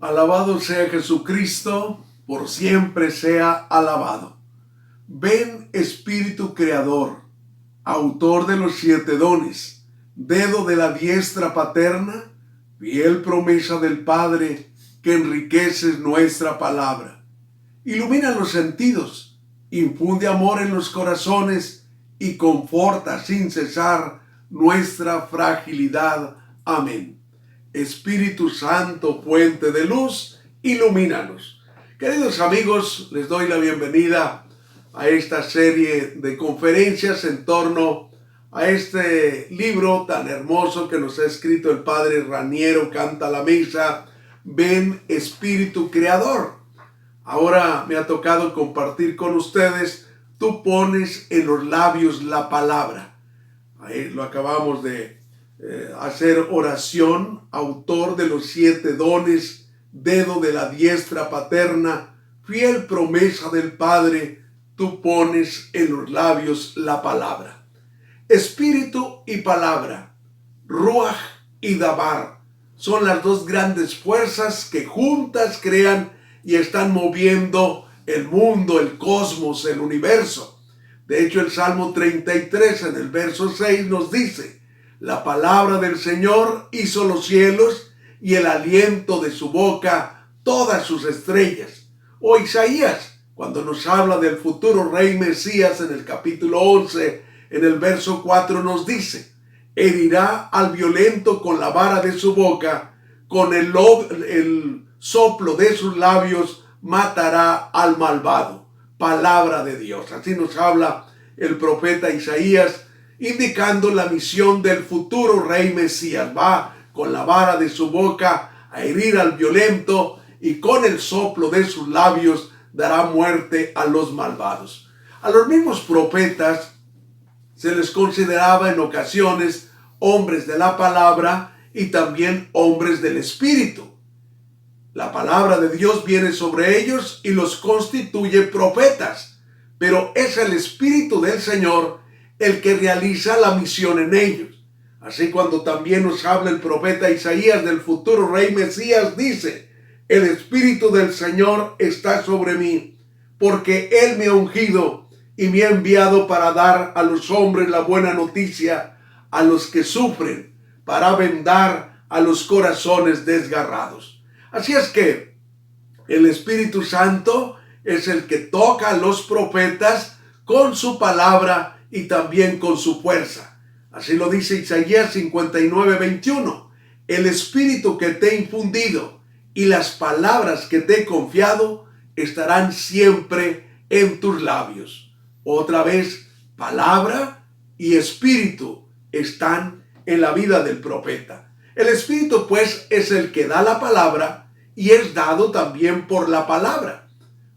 Alabado sea Jesucristo, por siempre sea alabado. Ven Espíritu Creador, autor de los 7 dones, dedo de la diestra paterna, fiel promesa del Padre, que enriqueces nuestra palabra. Ilumina los sentidos, infunde amor en los corazones y conforta sin cesar nuestra fragilidad. Amén. Espíritu Santo, fuente de luz, ilumínanos. Queridos amigos, les doy la bienvenida a esta serie de conferencias en torno a este libro tan hermoso que nos ha escrito el Padre Raniero Cantalamessa, Ven Espíritu Creador. Ahora me ha tocado compartir con ustedes, tú pones en los labios la palabra. Ahí lo acabamos de hacer oración, autor de los 7 dones, dedo de la diestra paterna, fiel promesa del Padre, tú pones en los labios la palabra. Espíritu y palabra, ruaj y dabar, son las dos grandes fuerzas que juntas crean y están moviendo el mundo, el cosmos, el universo. De hecho, el Salmo 33 en el verso 6 nos dice: la palabra del Señor hizo los cielos y el aliento de su boca todas sus estrellas. O Isaías, cuando nos habla del futuro rey Mesías en el capítulo 11, en el verso 4 nos dice: herirá al violento con la vara de su boca, con el soplo de sus labios matará al malvado. Palabra de Dios. Así nos habla el profeta Isaías, indicando la misión del futuro rey Mesías. Va con la vara de su boca a herir al violento y con el soplo de sus labios dará muerte a los malvados. A los mismos profetas se les consideraba en ocasiones hombres de la palabra y también hombres del Espíritu. La palabra de Dios viene sobre ellos y los constituye profetas, pero es el Espíritu del Señor el que realiza la misión en ellos. Así, cuando también nos habla el profeta Isaías del futuro rey Mesías, dice: el Espíritu del Señor está sobre mí, porque Él me ha ungido y me ha enviado para dar a los hombres la buena noticia, a los que sufren, para vendar a los corazones desgarrados. Así es que el Espíritu Santo es el que toca a los profetas con su palabra y también con su fuerza. Así lo dice Isaías 59:21. El Espíritu que te he infundido y las palabras que te he confiado estarán siempre en tus labios. Otra vez, palabra y Espíritu están en la vida del profeta. El Espíritu, pues, es el que da la palabra y es dado también por la palabra.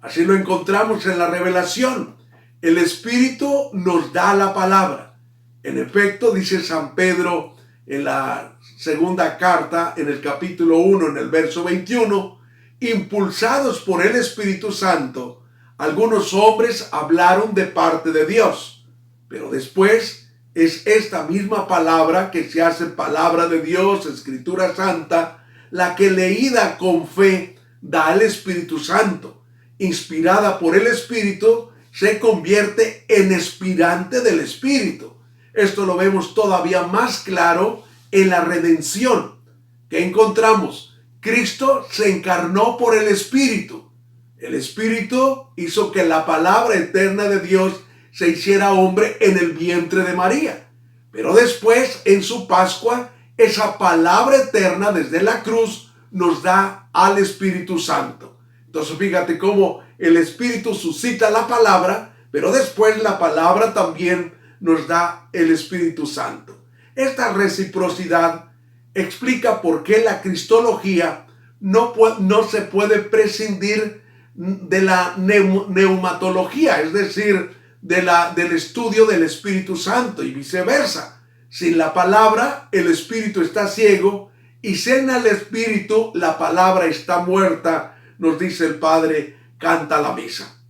Así lo encontramos en la revelación. El Espíritu nos da la palabra. En efecto, dice San Pedro en la segunda carta, en el capítulo 1, en el verso 21, impulsados por el Espíritu Santo, algunos hombres hablaron de parte de Dios, pero después es esta misma palabra que se hace palabra de Dios, Escritura Santa, la que leída con fe da el Espíritu Santo, inspirada por el Espíritu, se convierte en inspirante del Espíritu. Esto lo vemos todavía más claro en la redención que encontramos. Cristo se encarnó por el Espíritu. El Espíritu hizo que la palabra eterna de Dios se hiciera hombre en el vientre de María. Pero después, en su Pascua, esa palabra eterna desde la cruz nos da al Espíritu Santo. Entonces, fíjate cómo el Espíritu suscita la palabra, pero después la palabra también nos da el Espíritu Santo. Esta reciprocidad explica por qué la cristología no se puede prescindir de la neumatología, es decir, del estudio del Espíritu Santo y viceversa. Sin la palabra, el Espíritu está ciego, y sin el Espíritu, la palabra está muerta, nos dice el Padre Cantalamessa.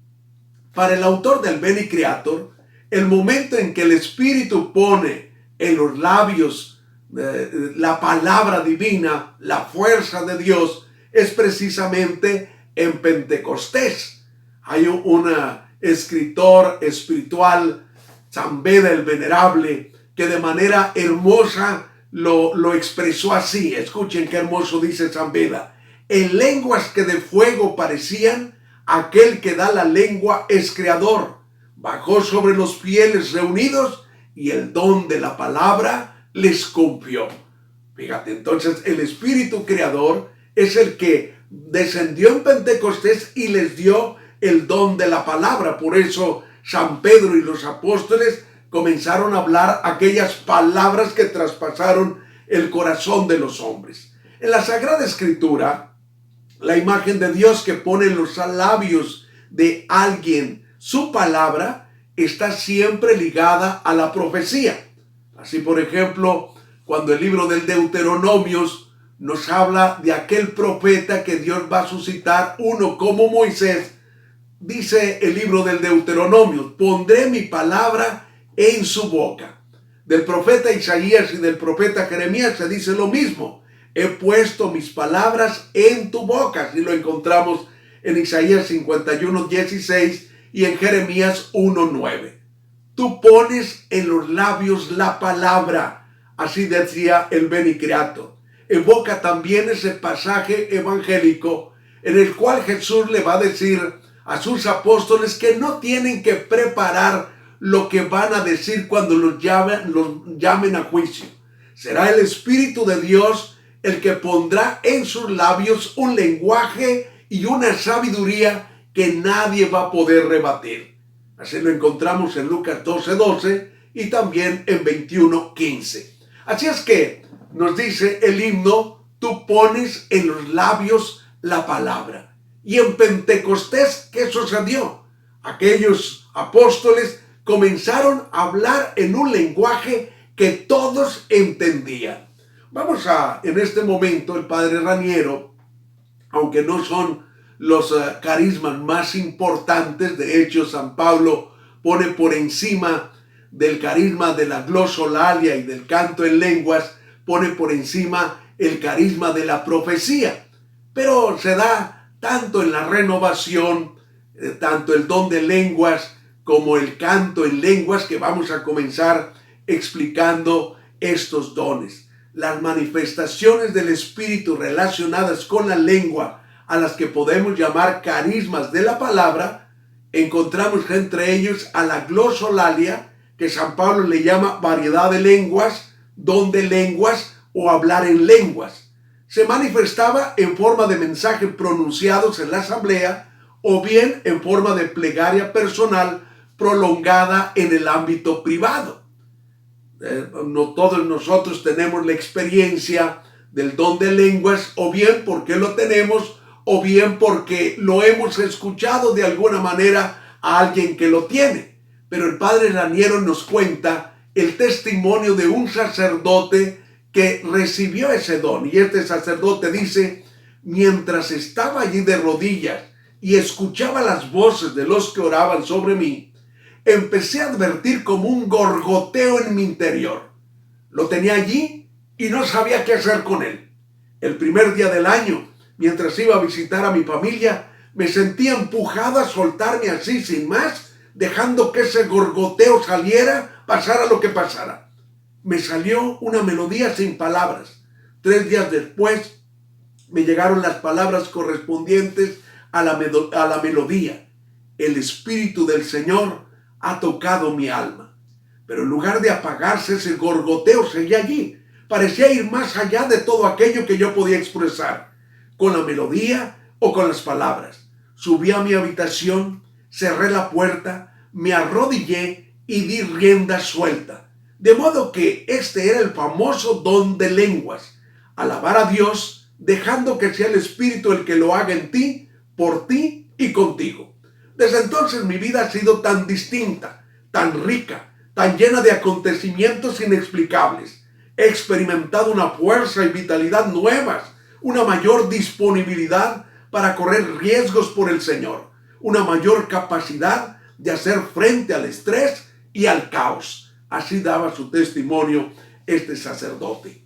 Para el autor del Beni Creator, el momento en que el Espíritu pone en los labios la palabra divina, la fuerza de Dios, es precisamente en Pentecostés. Hay un escritor espiritual, San Beda el Venerable, que de manera hermosa lo expresó así. Escuchen qué hermoso dice San Beda. En lenguas que de fuego parecían, aquel que da la lengua es creador. Bajó sobre los fieles reunidos y el don de la palabra les cumplió. Fíjate, entonces el Espíritu Creador es el que descendió en Pentecostés y les dio el don de la palabra. Por eso San Pedro y los apóstoles comenzaron a hablar aquellas palabras que traspasaron el corazón de los hombres. En la Sagrada Escritura, la imagen de Dios que pone en los labios de alguien su palabra está siempre ligada a la profecía. Así, por ejemplo, cuando el libro del Deuteronomios nos habla de aquel profeta que Dios va a suscitar, uno como Moisés, dice el libro del Deuteronomio, pondré mi palabra en su boca. Del profeta Isaías y del profeta Jeremías se dice lo mismo. He puesto mis palabras en tu boca. Así lo encontramos en Isaías 51:16 y en Jeremías 1:9. Tú pones en los labios la palabra. Así decía el Beni Creator. Evoca también ese pasaje evangélico en el cual Jesús le va a decir a sus apóstoles que no tienen que preparar lo que van a decir cuando los llamen a juicio. Será el Espíritu de Dios el que pondrá en sus labios un lenguaje y una sabiduría que nadie va a poder rebatir. Así lo encontramos en Lucas 12:12 y también en 21:15. Así es que nos dice el himno, tú pones en los labios la palabra. Y en Pentecostés, ¿qué sucedió? Aquellos apóstoles comenzaron a hablar en un lenguaje que todos entendían. Vamos a, en este momento, el Padre Raniero, aunque no son los carismas más importantes, de hecho San Pablo pone por encima del carisma de la glosolalia y del canto en lenguas, pone por encima el carisma de la profecía. Pero se da tanto en la renovación, tanto el don de lenguas como el canto en lenguas, que vamos a comenzar explicando estos dones. Las manifestaciones del Espíritu relacionadas con la lengua, a las que podemos llamar carismas de la palabra, encontramos entre ellos a la glosolalia, que San Pablo le llama variedad de lenguas, don de lenguas o hablar en lenguas. Se manifestaba en forma de mensajes pronunciados en la asamblea o bien en forma de plegaria personal prolongada en el ámbito privado. No todos nosotros tenemos la experiencia del don de lenguas, o bien porque lo tenemos, o bien porque lo hemos escuchado de alguna manera a alguien que lo tiene. Pero el Padre Raniero nos cuenta el testimonio de un sacerdote que recibió ese don. Y este sacerdote dice, mientras estaba allí de rodillas y escuchaba las voces de los que oraban sobre mí, empecé a advertir como un gorgoteo en mi interior. Lo tenía allí y no sabía qué hacer con él. El primer día del año, mientras iba a visitar a mi familia, me sentía empujado a soltarme así sin más, dejando que ese gorgoteo saliera, pasara lo que pasara. Me salió una melodía sin palabras. 3 días después me llegaron las palabras correspondientes a la melodía. El Espíritu del Señor ha tocado mi alma. Pero en lugar de apagarse, ese gorgoteo seguía allí. Parecía ir más allá de todo aquello que yo podía expresar, con la melodía o con las palabras. Subí a mi habitación, cerré la puerta, me arrodillé y di rienda suelta. De modo que este era el famoso don de lenguas. Alabar a Dios, dejando que sea el Espíritu el que lo haga en ti, por ti y contigo. Desde entonces mi vida ha sido tan distinta, tan rica, tan llena de acontecimientos inexplicables. He experimentado una fuerza y vitalidad nuevas, una mayor disponibilidad para correr riesgos por el Señor, una mayor capacidad de hacer frente al estrés y al caos. Así daba su testimonio este sacerdote.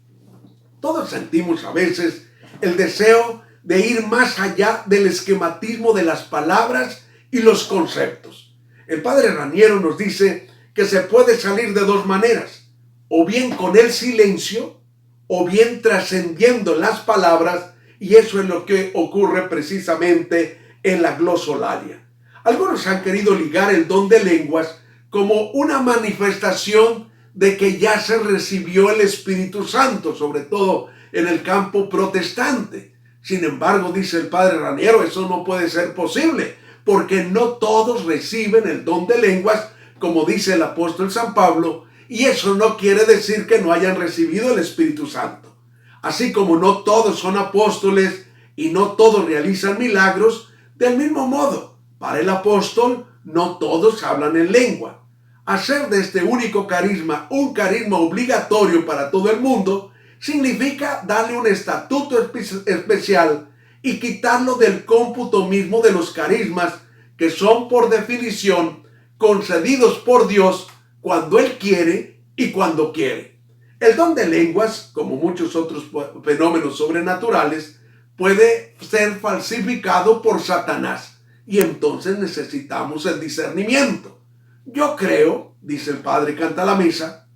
Todos sentimos a veces el deseo de ir más allá del esquematismo de las palabras y los conceptos. El padre Raniero nos dice que se puede salir de dos maneras, o bien con el silencio, o bien trascendiendo las palabras, y eso es lo que ocurre precisamente en la glosolalia. Algunos han querido ligar el don de lenguas como una manifestación de que ya se recibió el Espíritu Santo, sobre todo en el campo protestante. Sin embargo, dice el padre Raniero, eso no puede ser posible, porque no todos reciben el don de lenguas, como dice el apóstol San Pablo, y eso no quiere decir que no hayan recibido el Espíritu Santo. Así como no todos son apóstoles y no todos realizan milagros, del mismo modo, para el apóstol, no todos hablan en lengua. Hacer de este único carisma un carisma obligatorio para todo el mundo significa darle un estatuto especial y quitarlo del cómputo mismo de los carismas que son por definición concedidos por Dios cuando Él quiere y cuando quiere. El don de lenguas, como muchos otros fenómenos sobrenaturales, puede ser falsificado por Satanás y entonces necesitamos el discernimiento. Yo creo, dice el padre Cantalamessa,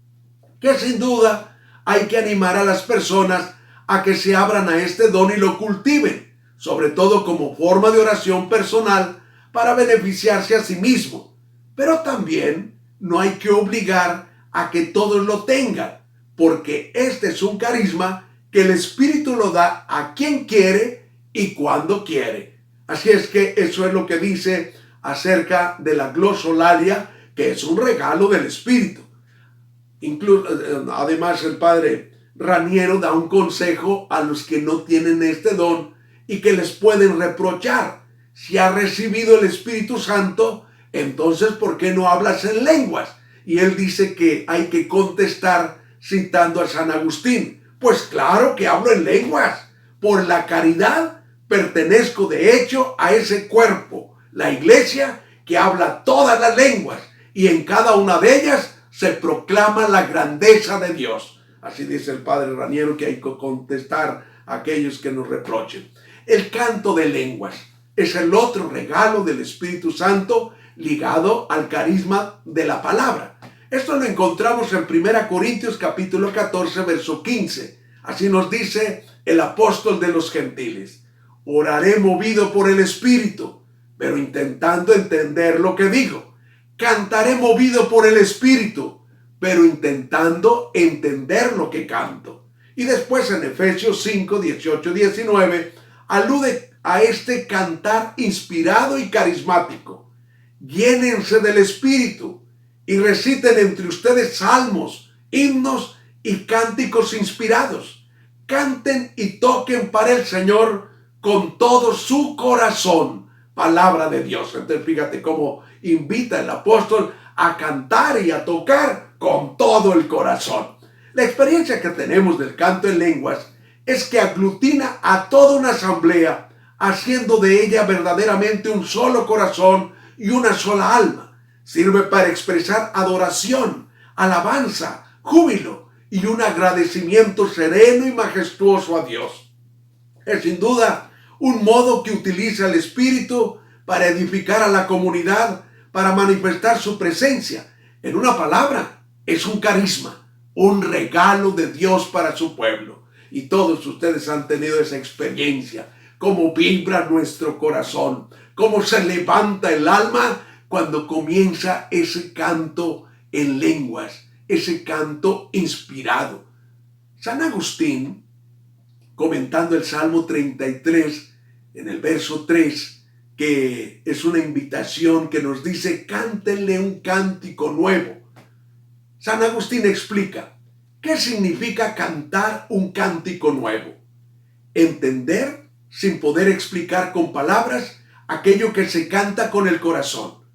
que sin duda hay que animar a las personas a que se abran a este don y lo cultiven, sobre todo como forma de oración personal para beneficiarse a sí mismo. Pero también no hay que obligar a que todos lo tengan, porque este es un carisma que el Espíritu lo da a quien quiere y cuando quiere. Así es que eso es lo que dice acerca de la glosolalia, que es un regalo del Espíritu. Además, el padre Raniero da un consejo a los que no tienen este don y que les pueden reprochar. Si has recibido el Espíritu Santo, entonces ¿por qué no hablas en lenguas? Y él dice que hay que contestar citando a San Agustín. Pues claro que hablo en lenguas. Por la caridad pertenezco de hecho a ese cuerpo, la iglesia, que habla todas las lenguas, y en cada una de ellas se proclama la grandeza de Dios. Así dice el padre Raniero, que hay que contestar a aquellos que nos reprochen. El canto de lenguas es el otro regalo del Espíritu Santo ligado al carisma de la palabra. Esto lo encontramos en 1 Corintios capítulo 14, verso 15. Así nos dice el apóstol de los gentiles: oraré movido por el Espíritu, pero intentando entender lo que digo. Cantaré movido por el Espíritu, pero intentando entender lo que canto. Y después en Efesios 5, 18, 19, alude a este cantar inspirado y carismático. Llénense del Espíritu y reciten entre ustedes salmos, himnos y cánticos inspirados. Canten y toquen para el Señor con todo su corazón. Palabra de Dios. Entonces fíjate cómo invita el apóstol a cantar y a tocar con todo el corazón. La experiencia que tenemos del canto en lenguas es que aglutina a toda una asamblea, haciendo de ella verdaderamente un solo corazón y una sola alma. Sirve para expresar adoración, alabanza, júbilo y un agradecimiento sereno y majestuoso a Dios. Es sin duda un modo que utiliza el Espíritu para edificar a la comunidad, para manifestar su presencia. En una palabra, es un carisma, un regalo de Dios para su pueblo. Y todos ustedes han tenido esa experiencia, cómo vibra nuestro corazón, cómo se levanta el alma cuando comienza ese canto en lenguas, ese canto inspirado. San Agustín, comentando el Salmo 33, en el verso 3, que es una invitación que nos dice: cántenle un cántico nuevo. San Agustín explica, ¿qué significa cantar un cántico nuevo? Entender, sin poder explicar con palabras, aquello que se canta con el corazón.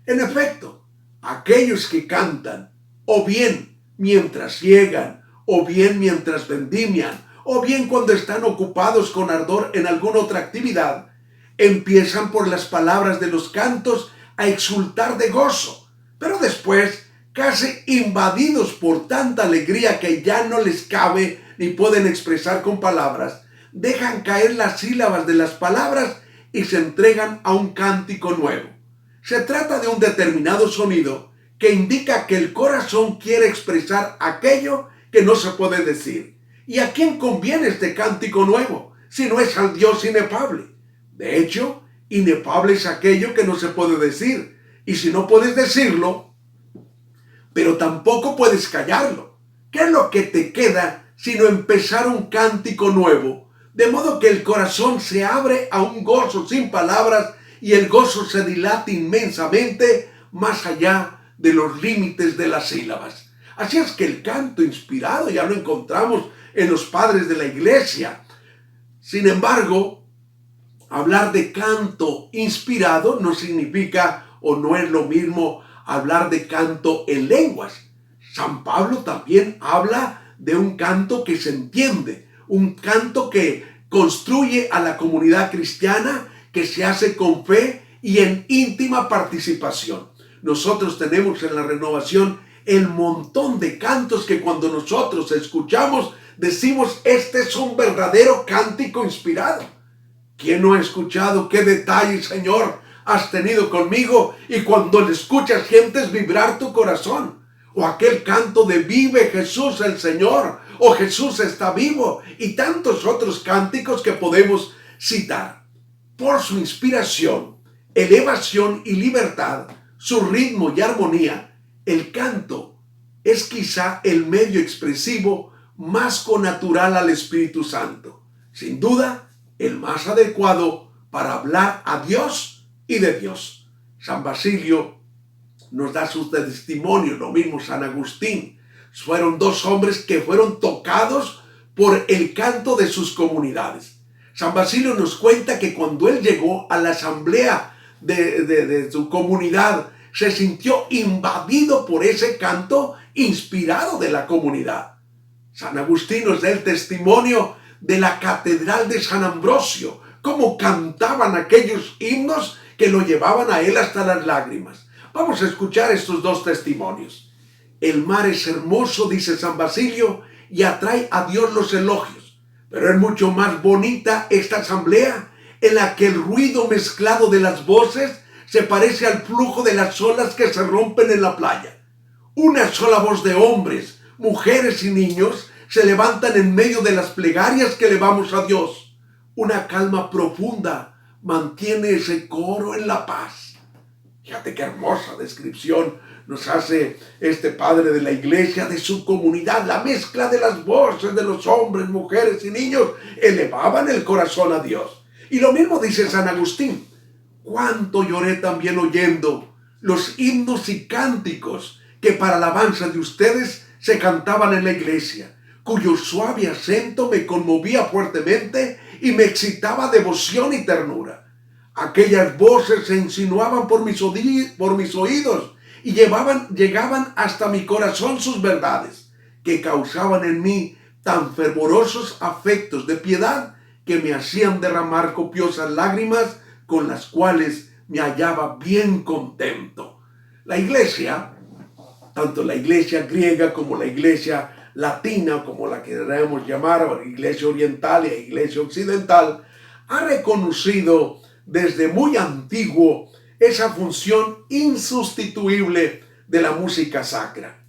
En efecto, aquellos que cantan, o bien mientras ciegan, o bien mientras vendimian, o bien cuando están ocupados con ardor en alguna otra actividad, empiezan por las palabras de los cantos a exultar de gozo, pero después, casi invadidos por tanta alegría que ya no les cabe ni pueden expresar con palabras, dejan caer las sílabas de las palabras y se entregan a un cántico nuevo. Se trata de un determinado sonido que indica que el corazón quiere expresar aquello que no se puede decir. ¿Y a quién conviene este cántico nuevo si no es al Dios inefable? De hecho, inefable es aquello que no se puede decir. Y si no puedes decirlo, pero tampoco puedes callarlo, ¿qué es lo que te queda sino empezar un cántico nuevo? De modo que el corazón se abre a un gozo sin palabras y el gozo se dilata inmensamente más allá de los límites de las sílabas. Así es que el canto inspirado ya lo encontramos en los padres de la iglesia. Sin embargo, hablar de canto inspirado no significa o no es lo mismo hablar de canto en lenguas. San Pablo también habla de un canto que se entiende, un canto que construye a la comunidad cristiana, que se hace con fe y en íntima participación. Nosotros tenemos en la renovación el montón de cantos que cuando nosotros escuchamos decimos, este es un verdadero cántico inspirado. ¿Quién no ha escuchado qué detalle, Señor, has tenido conmigo? Y cuando le escuchas sientes vibrar tu corazón. O aquel canto de vive Jesús el Señor, o Jesús está vivo, y tantos otros cánticos que podemos citar. Por su inspiración, elevación y libertad, su ritmo y armonía, el canto es quizá el medio expresivo más connatural al Espíritu Santo. Sin duda, el más adecuado para hablar a Dios y de Dios. San Basilio nos da su testimonio, lo mismo San Agustín. Fueron dos hombres que fueron tocados por el canto de sus comunidades. San Basilio nos cuenta que cuando él llegó a la asamblea de su comunidad, se sintió invadido por ese canto inspirado de la comunidad. San Agustín nos da el testimonio de la catedral de San Ambrosio, cómo cantaban aquellos himnos que lo llevaban a él hasta las lágrimas. Vamos a escuchar estos dos testimonios. El mar es hermoso, dice San Basilio, y atrae a Dios los elogios, pero es mucho más bonita esta asamblea en la que el ruido mezclado de las voces se parece al flujo de las olas que se rompen en la playa. Una sola voz de hombres, mujeres y niños se levantan en medio de las plegarias que elevamos a Dios. Una calma profunda mantiene ese coro en la paz. Fíjate qué hermosa descripción nos hace este padre de la iglesia de su comunidad. La mezcla de las voces de los hombres, mujeres y niños elevaban el corazón a Dios. Y lo mismo dice San Agustín. Cuánto lloré también oyendo los himnos y cánticos que para alabanza de ustedes se cantaban en la iglesia, cuyo suave acento me conmovía fuertemente y me excitaba devoción y ternura. Aquellas voces se insinuaban por mis oídos y llegaban hasta mi corazón sus verdades, que causaban en mí tan fervorosos afectos de piedad que me hacían derramar copiosas lágrimas con las cuales me hallaba bien contento. La iglesia, tanto la iglesia griega como la iglesia latina, como la queremos llamar, iglesia oriental e iglesia occidental, ha reconocido desde muy antiguo esa función insustituible de la música sacra.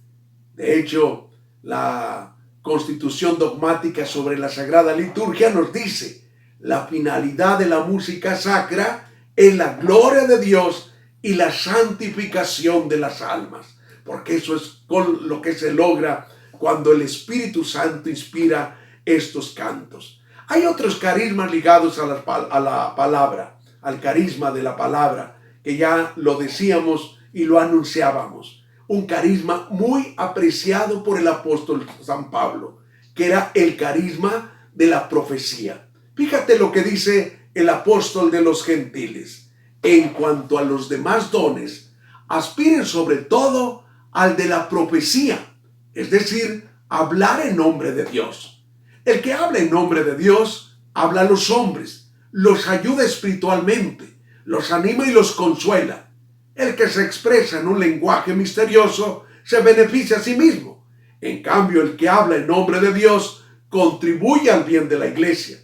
De hecho, la Constitución dogmática sobre la Sagrada Liturgia nos dice: la finalidad de la música sacra es la gloria de Dios y la santificación de las almas, porque eso es con lo que se logra cuando el Espíritu Santo inspira estos cantos. Hay otros carismas ligados a la palabra, al carisma de la palabra, que ya lo decíamos y lo anunciábamos. Un carisma muy apreciado por el apóstol San Pablo, que era el carisma de la profecía. Fíjate lo que dice el apóstol de los gentiles. En cuanto a los demás dones, aspiren sobre todo al de la profecía, es decir, hablar en nombre de Dios. El que habla en nombre de Dios, habla a los hombres, los ayuda espiritualmente, los anima y los consuela. El que se expresa en un lenguaje misterioso se beneficia a sí mismo. En cambio, el que habla en nombre de Dios contribuye al bien de la iglesia.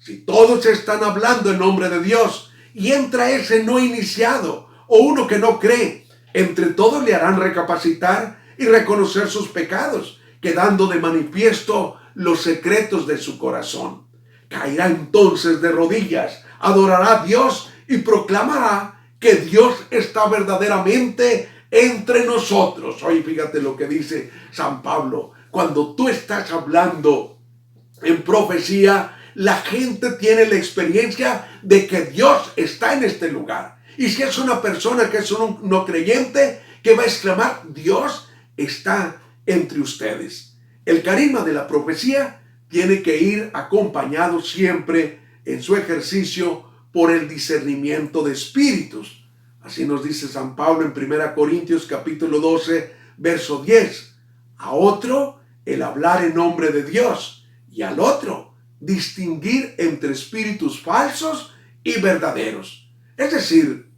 Si todos están hablando en nombre de Dios y entra ese no iniciado o uno que no cree, entre todos le harán recapacitar y reconocer sus pecados, quedando de manifiesto los secretos de su corazón. Caerá entonces de rodillas, adorará a Dios y proclamará que Dios está verdaderamente entre nosotros. Oye, fíjate lo que dice San Pablo. Cuando tú estás hablando en profecía, la gente tiene la experiencia de que Dios está en este lugar. Y si es una persona que es un no creyente, que va a exclamar, Dios está entre ustedes. El carisma de la profecía tiene que ir acompañado siempre en su ejercicio por el discernimiento de espíritus. Así nos dice San Pablo en 1 Corintios capítulo 12, verso 10. A otro, el hablar en nombre de Dios, y al otro, distinguir entre espíritus falsos y verdaderos. Es decir,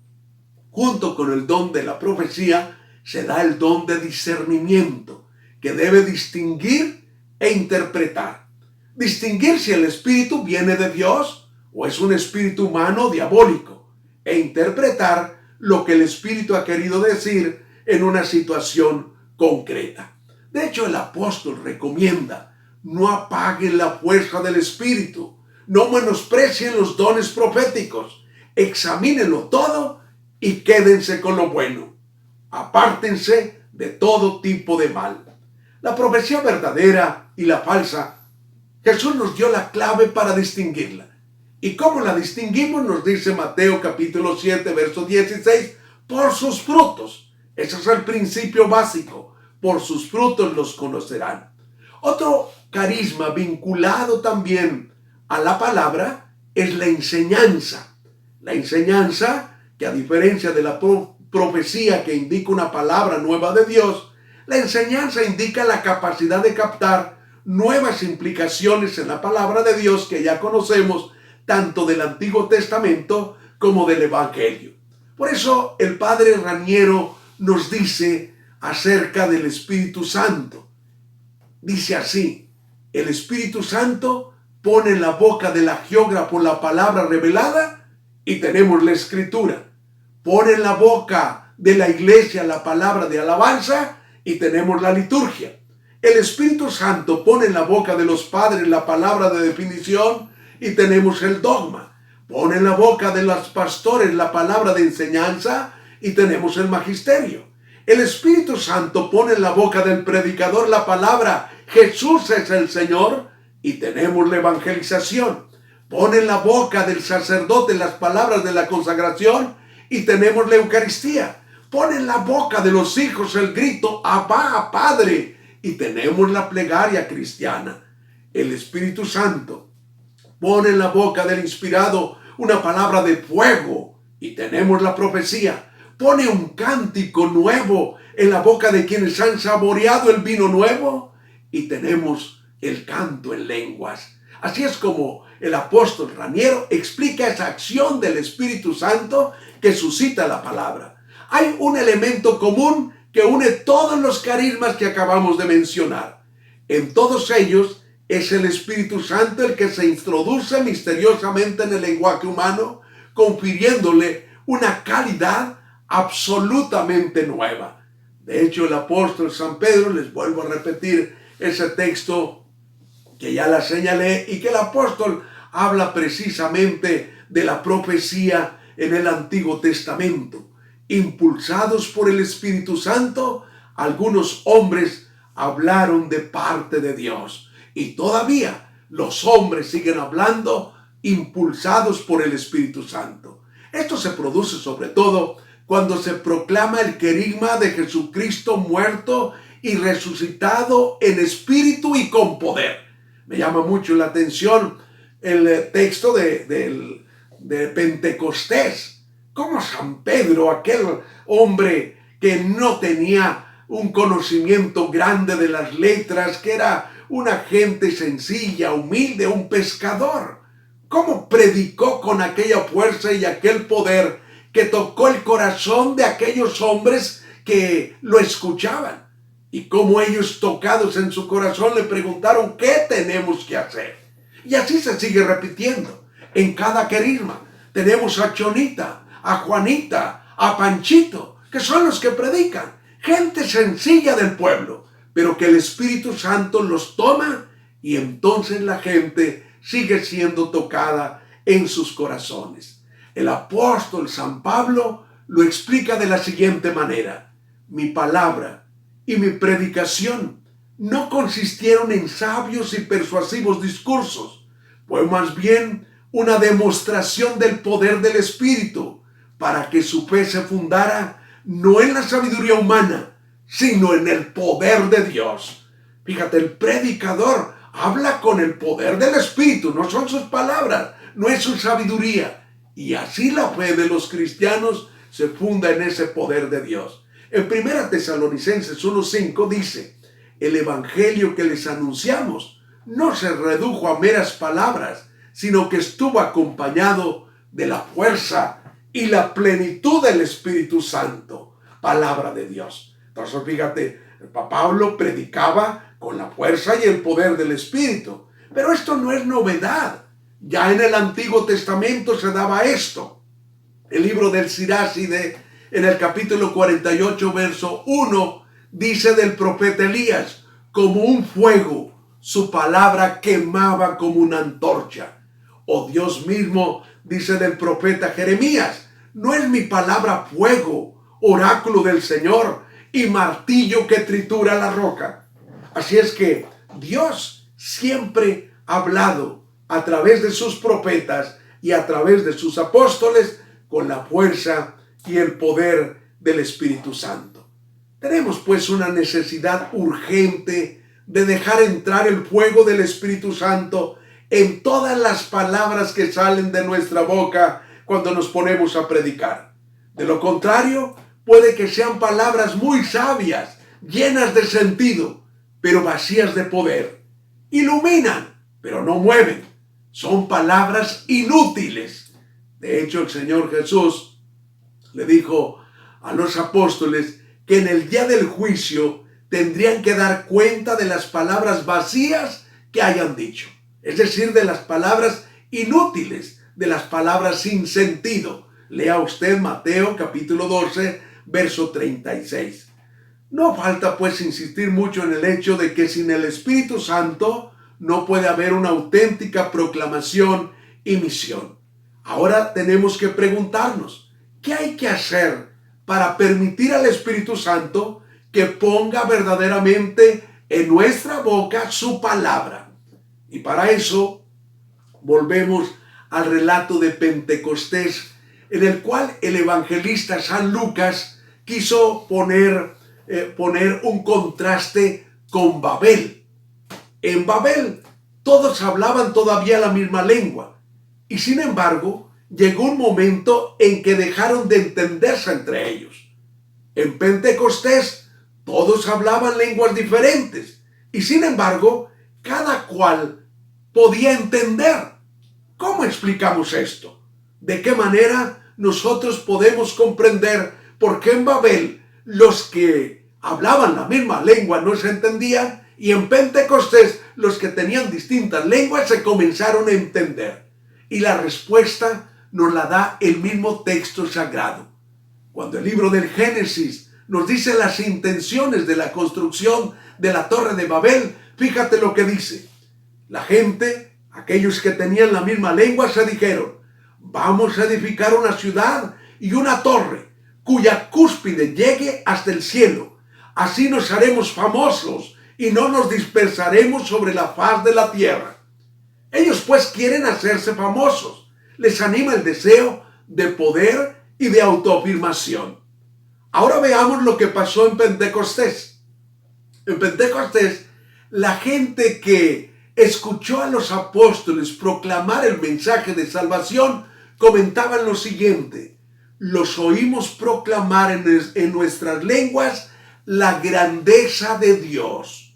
junto con el don de la profecía, se da el don de discernimiento, que debe distinguir e interpretar. Distinguir si el espíritu viene de Dios o es un espíritu humano diabólico, e interpretar lo que el espíritu ha querido decir en una situación concreta. De hecho, el apóstol recomienda: no apaguen la fuerza del espíritu, no menosprecien los dones proféticos, examínenlo todo y quédense con lo bueno. Apártense de todo tipo de mal. La profecía verdadera y la falsa, Jesús nos dio la clave para distinguirla. ¿Y cómo la distinguimos? Nos dice Mateo capítulo 7, verso 16, por sus frutos. Ese es el principio básico. Por sus frutos los conocerán. Otro carisma vinculado también a la palabra es la enseñanza. La enseñanza, que a diferencia de la profecía que indica una palabra nueva de Dios, la enseñanza indica la capacidad de captar nuevas implicaciones en la palabra de Dios que ya conocemos, tanto del Antiguo Testamento como del Evangelio. Por eso el Padre Raniero nos dice acerca del Espíritu Santo. Dice así: el Espíritu Santo pone en la boca del agiógrafo la palabra revelada y tenemos la Escritura. Pone en la boca de la iglesia la palabra de alabanza y tenemos la liturgia. El Espíritu Santo pone en la boca de los padres la palabra de definición y tenemos el dogma. Pone en la boca de los pastores la palabra de enseñanza y tenemos el magisterio. El Espíritu Santo pone en la boca del predicador la palabra Jesús es el Señor y tenemos la evangelización. Pone en la boca del sacerdote las palabras de la consagración y tenemos la Eucaristía. Pone en la boca de los hijos el grito Abba, Padre, y tenemos la plegaria cristiana. El Espíritu Santo pone en la boca del inspirado una palabra de fuego y tenemos la profecía. Pone un cántico nuevo en la boca de quienes han saboreado el vino nuevo y tenemos el canto en lenguas. Así es como el apóstol Raniero explica esa acción del Espíritu Santo que suscita la palabra. Hay un elemento común que une todos los carismas que acabamos de mencionar. En todos ellos es el Espíritu Santo el que se introduce misteriosamente en el lenguaje humano, confiriéndole una calidad absolutamente nueva. De hecho, el apóstol San Pedro, les vuelvo a repetir ese texto que ya la señalé y que el apóstol habla precisamente de la profecía en el Antiguo Testamento. Impulsados por el Espíritu Santo, algunos hombres hablaron de parte de Dios. Y todavía los hombres siguen hablando impulsados por el Espíritu Santo. Esto se produce sobre todo cuando se proclama el querigma de Jesucristo muerto y resucitado en espíritu y con poder. Me llama mucho la atención el texto de Pentecostés. Como San Pedro, aquel hombre que no tenía un conocimiento grande de las letras, que era una gente sencilla, humilde, un pescador, cómo predicó con aquella fuerza y aquel poder que tocó el corazón de aquellos hombres que lo escuchaban. Y cómo ellos, tocados en su corazón, le preguntaron: ¿qué tenemos que hacer? Y así se sigue repitiendo. En cada querisma tenemos a Chonita, a Juanita, a Panchito, que son los que predican. Gente sencilla del pueblo, pero que el Espíritu Santo los toma y entonces la gente sigue siendo tocada en sus corazones. El apóstol San Pablo lo explica de la siguiente manera: mi palabra y mi predicación no consistieron en sabios y persuasivos discursos, fue más bien una demostración del poder del Espíritu, para que su fe se fundara no en la sabiduría humana, sino en el poder de Dios. Fíjate, el predicador habla con el poder del Espíritu, no son sus palabras, no es su sabiduría. Y así la fe de los cristianos se funda en ese poder de Dios. En 1 Tesalonicenses 1:5 dice: el evangelio que les anunciamos no se redujo a meras palabras, sino que estuvo acompañado de la fuerza y la plenitud del Espíritu Santo, palabra de Dios. Entonces, fíjate, Pablo predicaba con la fuerza y el poder del Espíritu. Pero esto no es novedad. Ya en el Antiguo Testamento se daba esto. El libro del Siracide, en el capítulo 48, verso 1, dice del profeta Elías: como un fuego, su palabra quemaba como una antorcha. O Dios mismo dice del profeta Jeremías: no es mi palabra fuego, oráculo del Señor, y martillo que tritura la roca. Así es que Dios siempre ha hablado a través de sus profetas y a través de sus apóstoles con la fuerza y el poder del Espíritu Santo. Tenemos pues una necesidad urgente de dejar entrar el fuego del Espíritu Santo en todas las palabras que salen de nuestra boca cuando nos ponemos a predicar. De lo contrario, puede que sean palabras muy sabias, llenas de sentido, pero vacías de poder. Iluminan, pero no mueven. Son palabras inútiles. De hecho, el Señor Jesús le dijo a los apóstoles que en el día del juicio tendrían que dar cuenta de las palabras vacías que hayan dicho. Es decir, de las palabras inútiles, de las palabras sin sentido. Lea usted Mateo capítulo 12, verso 36. No falta pues insistir mucho en el hecho de que sin el Espíritu Santo no puede haber una auténtica proclamación y misión. Ahora tenemos que preguntarnos, ¿qué hay que hacer para permitir al Espíritu Santo que ponga verdaderamente en nuestra boca su palabra? Y para eso volvemos al relato de Pentecostés, en el cual el evangelista San Lucas quiso poner un contraste con Babel. En Babel todos hablaban todavía la misma lengua, y sin embargo llegó un momento en que dejaron de entenderse entre ellos. En Pentecostés todos hablaban lenguas diferentes, y sin embargo cada cual podía entender. ¿Cómo explicamos esto? ¿De qué manera nosotros podemos comprender por qué en Babel los que hablaban la misma lengua no se entendían y en Pentecostés los que tenían distintas lenguas se comenzaron a entender? Y la respuesta nos la da el mismo texto sagrado. Cuando el libro del Génesis nos dice las intenciones de la construcción de la Torre de Babel, fíjate lo que dice. La gente, aquellos que tenían la misma lengua, se dijeron: vamos a edificar una ciudad y una torre cuya cúspide llegue hasta el cielo. Así nos haremos famosos y no nos dispersaremos sobre la faz de la tierra. Ellos pues quieren hacerse famosos. Les anima el deseo de poder y de autoafirmación. Ahora veamos lo que pasó en Pentecostés. En Pentecostés, la gente que escuchó a los apóstoles proclamar el mensaje de salvación comentaban lo siguiente: los oímos proclamar en nuestras lenguas la grandeza de Dios.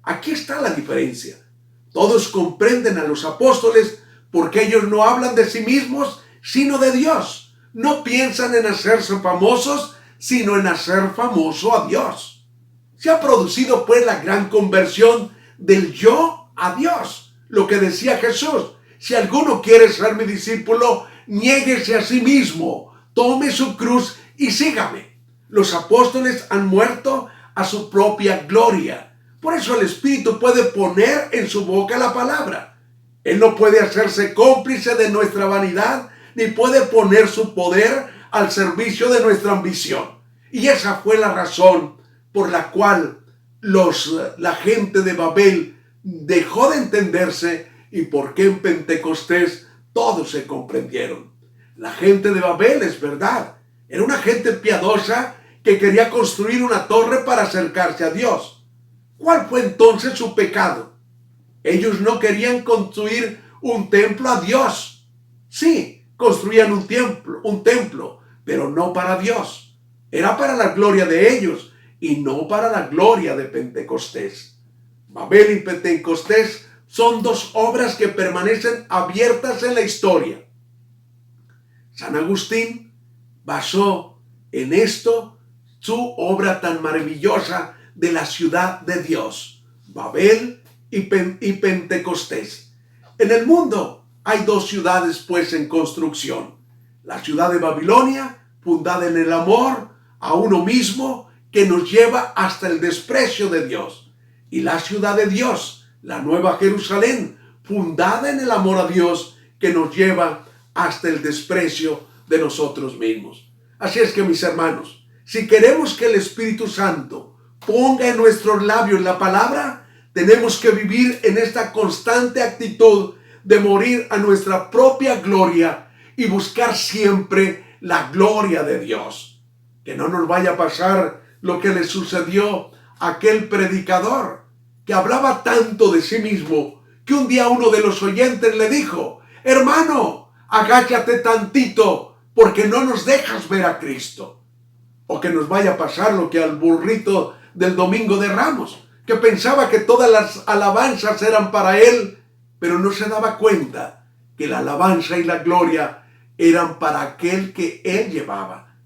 Aquí está la diferencia. Todos comprenden a los apóstoles porque ellos no hablan de sí mismos, sino de Dios. No piensan en hacerse famosos, sino en hacer famoso a Dios. Se ha producido pues la gran conversión del yo a Dios. lo que decía Jesús: si alguno quiere ser mi discípulo, niéguese a sí mismo, tome su cruz y sígame. Los apóstoles han muerto a su propia gloria. Por eso el Espíritu puede poner en su boca la palabra. Él no puede hacerse cómplice de nuestra vanidad, ni puede poner su poder al servicio de nuestra ambición. Y esa fue la razón por la cual la gente de Babel dejó de entenderse y por qué en Pentecostés todos se comprendieron. La gente de Babel, es verdad, era una gente piadosa que quería construir una torre para acercarse a Dios. ¿Cuál fue entonces su pecado? Ellos no querían construir un templo a Dios. Sí, construían un templo, pero no para Dios. Era para la gloria de ellos y no para la gloria de Pentecostés. Babel y Pentecostés son dos obras que permanecen abiertas en la historia. San Agustín basó en esto su obra tan maravillosa de la ciudad de Dios, Babel y Pentecostés. En el mundo hay dos ciudades pues en construcción: la ciudad de Babilonia, fundada en el amor a uno mismo, que nos lleva hasta el desprecio de Dios, y la ciudad de Dios, la Nueva Jerusalén, fundada en el amor a Dios, que nos lleva hasta el desprecio de nosotros mismos. Así es que, mis hermanos, si queremos que el Espíritu Santo ponga en nuestros labios la palabra, tenemos que vivir en esta constante actitud de morir a nuestra propia gloria y buscar siempre la gloria de Dios. Que no nos vaya a pasar lo que le sucedió a aquel predicador que hablaba tanto de sí mismo que un día uno de los oyentes le dijo: hermano, agáchate tantito porque no nos dejas ver a Cristo. O que nos vaya a pasar lo que al burrito del Domingo de Ramos, que pensaba que todas las alabanzas eran para él, pero no se daba cuenta que la alabanza y la gloria eran para aquel que él llevaba.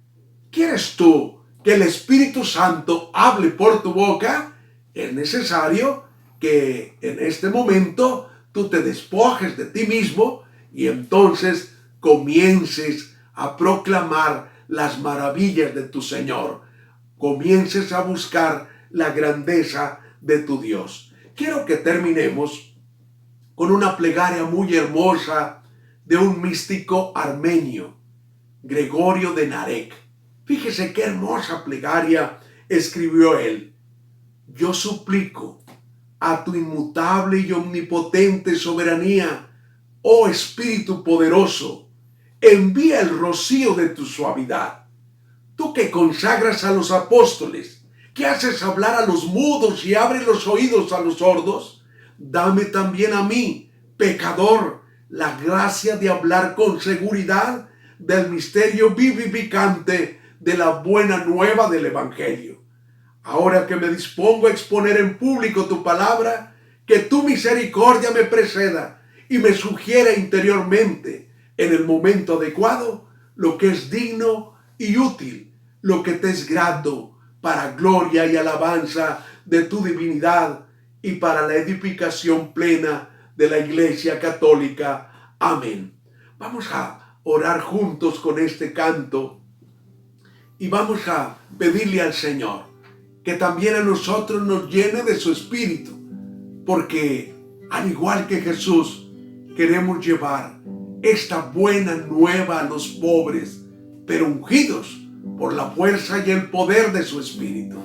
¿Quieres tú que el Espíritu Santo hable por tu boca? Es necesario que en este momento tú te despojes de ti mismo y entonces comiences a proclamar las maravillas de tu Señor. Comiences a buscar la grandeza de tu Dios. Quiero que terminemos con una plegaria muy hermosa de un místico armenio, Gregorio de Narek. Fíjese qué hermosa plegaria escribió él. Yo suplico a tu inmutable y omnipotente soberanía, oh Espíritu poderoso, envía el rocío de tu suavidad. Tú que consagras a los apóstoles, que haces hablar a los mudos y abres los oídos a los sordos, dame también a mí, pecador, la gracia de hablar con seguridad del misterio vivificante de la buena nueva del Evangelio. Ahora que me dispongo a exponer en público tu palabra, que tu misericordia me preceda y me sugiera interiormente, en el momento adecuado, lo que es digno y útil, lo que te es grato, para gloria y alabanza de tu divinidad y para la edificación plena de la Iglesia Católica. Amén. Vamos a orar juntos con este canto y vamos a pedirle al Señor que también a nosotros nos llene de su Espíritu, porque al igual que Jesús, queremos llevar esta buena nueva a los pobres, pero ungidos por la fuerza y el poder de su Espíritu.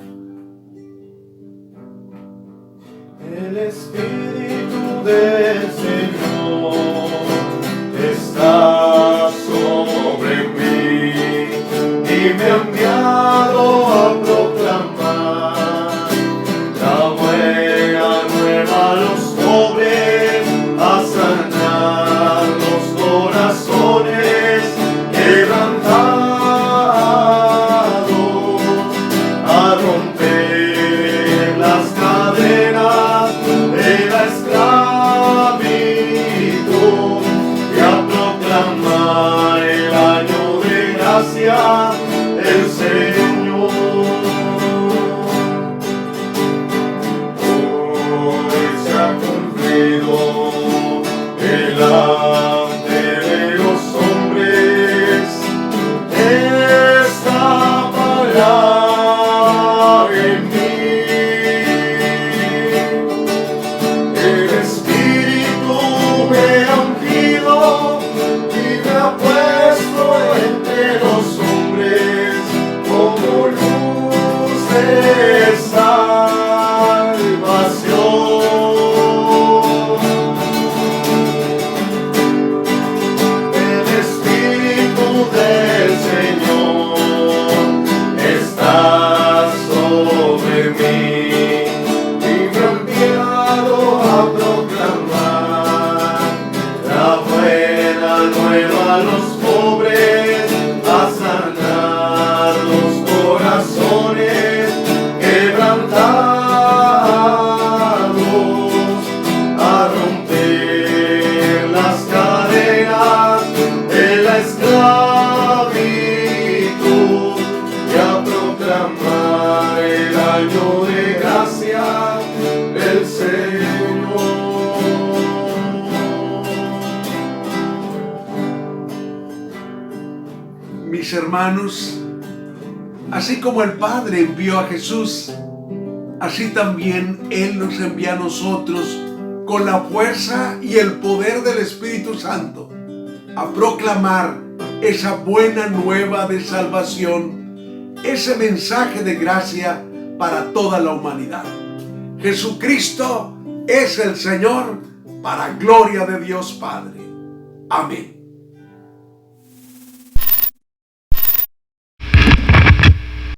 El Espíritu del Señor está sobre mí y me ha enviado a proclamar la buena nueva a los pobres, a sanar los corazones quebrantados, a romper las cadenas de la esclavitud y a proclamar el año de gracia del Señor. Hoy se ha cumplido pobres, a sanar los corazones quebrantados, a romper las cadenas de la esclavitud y a proclamar el año de gracia del Señor. Mis hermanos, así como el Padre envió a Jesús, así también Él nos envía a nosotros con la fuerza y el poder del Espíritu Santo a proclamar esa buena nueva de salvación, ese mensaje de gracia para toda la humanidad. Jesucristo es el Señor, para gloria de Dios Padre. Amén.